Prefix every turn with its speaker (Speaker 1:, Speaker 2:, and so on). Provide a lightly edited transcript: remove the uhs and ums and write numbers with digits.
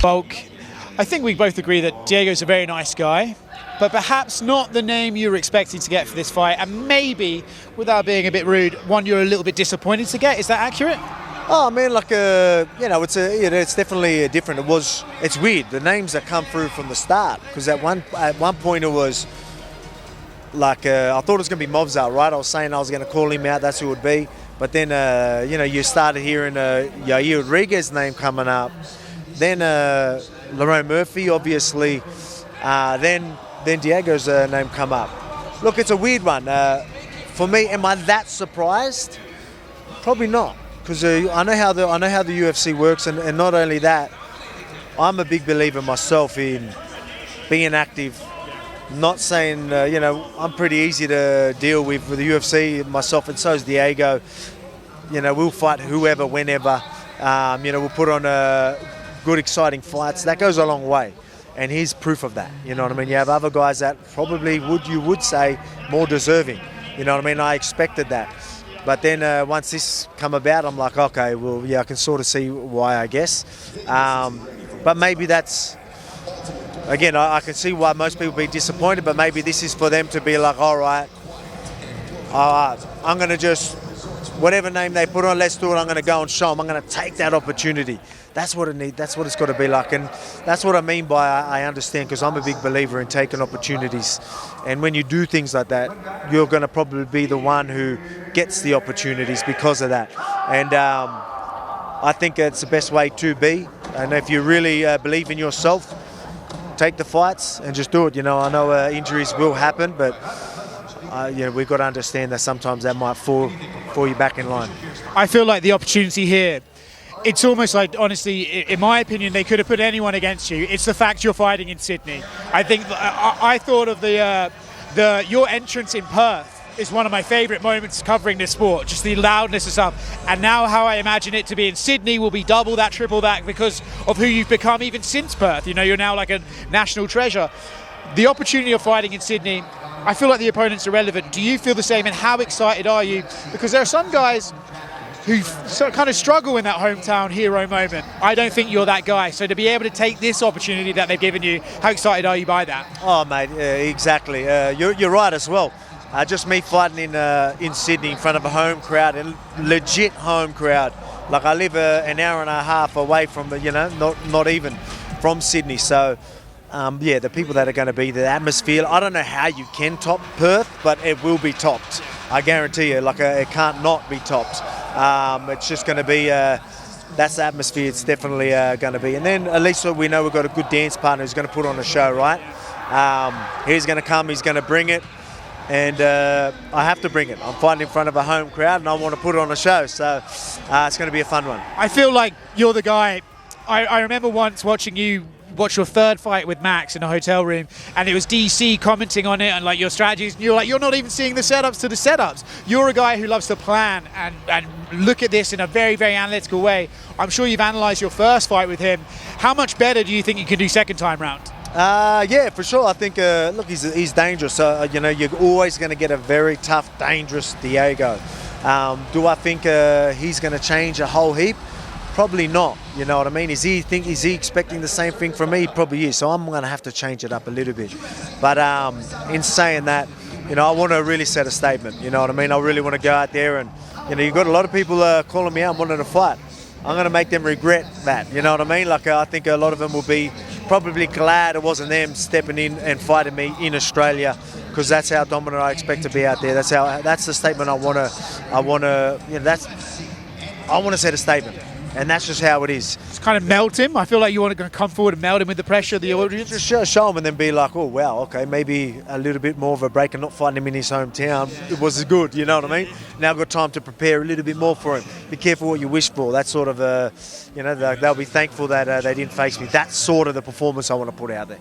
Speaker 1: Volk, I think we both agree that Diego's a very nice guy, but perhaps not the name you were expecting to get for this fight, and maybe, without being a bit rude, one you're a little bit disappointed to get. Is that accurate?
Speaker 2: Oh man, like it's definitely different. It's weird the names that come through from the start, because at one point it was like I thought it was going to be Movsar, right? I was saying I was going to call him out, that's who it would be. But then you started hearing Yair Rodriguez's name coming up, then Lerone Murphy, obviously, then Diego's name come up. Look, it's a weird one. For me, am I that surprised? Probably not. Because I know how the UFC works, and not only that, I'm a big believer myself in being active. Not saying I'm pretty easy to deal with the UFC myself, and so is Diego. We'll fight whoever, whenever. We'll put on good, exciting fights. That goes a long way, and he's proof of that. You know what I mean? You have other guys that probably you would say more deserving. You know what I mean? I expected that. But then once this come about, I'm like, okay, well, yeah, I can sort of see why, I guess. But maybe that's, again, I can see why most people be disappointed, but maybe this is for them to be like, all right, I'm going to just, whatever name they put on, let's do it. I'm going to go and show them. I'm going to take that opportunity. That's what it needs. That's what it's got to be like. And that's what I mean by I understand, because I'm a big believer in taking opportunities. And when you do things like that, you're going to probably be the one who gets the opportunities because of that. And I think it's the best way to be. And if you really believe in yourself, take the fights and just do it. I know injuries will happen, but we've got to understand that sometimes that might fall you back in line.
Speaker 1: I feel like the opportunity here, it's almost like, honestly, in my opinion, they could have put anyone against you. It's the fact you're fighting in Sydney. I think I thought of your entrance in Perth is one of my favourite moments covering this sport, just the loudness and stuff. And now how I imagine it to be in Sydney will be double that, triple that, because of who you've become even since Perth. You're now like a national treasure. The opportunity of fighting in Sydney, I feel like the opponents are relevant. Do you feel the same, and how excited are you? Because there are some guys who kind of struggle in that hometown hero moment. I don't think you're that guy. So to be able to take this opportunity that they've given you, how excited are you by that?
Speaker 2: Oh, mate, exactly. You're right as well. Just me fighting in Sydney in front of a home crowd, a legit home crowd. Like I live an hour and a half away from not even from Sydney. So the people that are going to be, the atmosphere, I don't know how you can top Perth, but it will be topped. I guarantee you, it can't not be topped. It's just going to be, that's the atmosphere it's definitely going to be. And then at least we know we've got a good dance partner who's going to put on a show, right? He's going to come, he's going to bring it, and I have to bring it. I'm fighting in front of a home crowd and I want to put on a show, so it's going to be a fun one.
Speaker 1: I feel like you're the guy. I remember once watching you watch your third fight with Max in a hotel room, and it was DC commenting on it and like your strategies, and you're like, you're not even seeing the setups to the setups. You're a guy who loves to plan and look at this in a very, very analytical way. I'm sure you've analysed your first fight with him. How much better do you think you can do second time round?
Speaker 2: Yeah, for sure. I think, look, he's dangerous. So, you're always going to get a very tough, dangerous Diego. Do I think he's going to change a whole heap? Probably not, you know what I mean? Is he expecting the same thing from me? He probably is, so I'm going to have to change it up a little bit. But in saying that, I want to really set a statement, you know what I mean? I really want to go out there and, you've got a lot of people calling me out and wanting to fight. I'm going to make them regret that, you know what I mean? I think a lot of them will be probably glad it wasn't them stepping in and fighting me in Australia, because that's how dominant I expect to be out there. That's the statement I want to set a statement. And that's just how it is.
Speaker 1: Just kind of melt him. I feel like you want to come forward and melt him with the pressure of the audience.
Speaker 2: Just show him and then be like, oh, wow, okay, maybe a little bit more of a break and not fighting him in his hometown. It was good, you know what I mean? Now I've got time to prepare a little bit more for him. Be careful what you wish for. That's sort of, they'll be thankful that they didn't face me. That's sort of the performance I want to put out there.